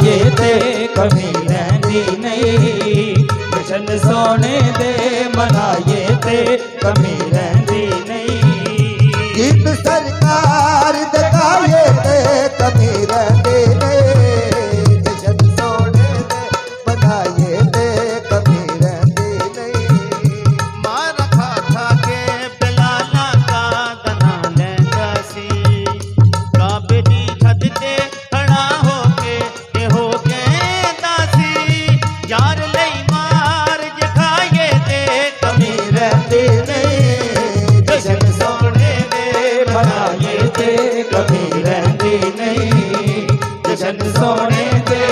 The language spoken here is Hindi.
बनाए ते कमी रहिंदी नहीं। जशन सोने दे बनाए ते कमी रहिंदी नहीं। गीत सरकार दे गाए ते कमी रहिंदी नहीं। जशन सोने दे बनाए ते कमी रहिंदी नहीं। मां रखा था के बिलाला का दना लैंदा सी। काबे दी छत ते खड़ा होके कहंदा सी यार लई मार जखाए ते कमी रहिंदी नहीं। जशन सोने दे बनाए ते कमी रहिंदी नहीं। जशन सोने दे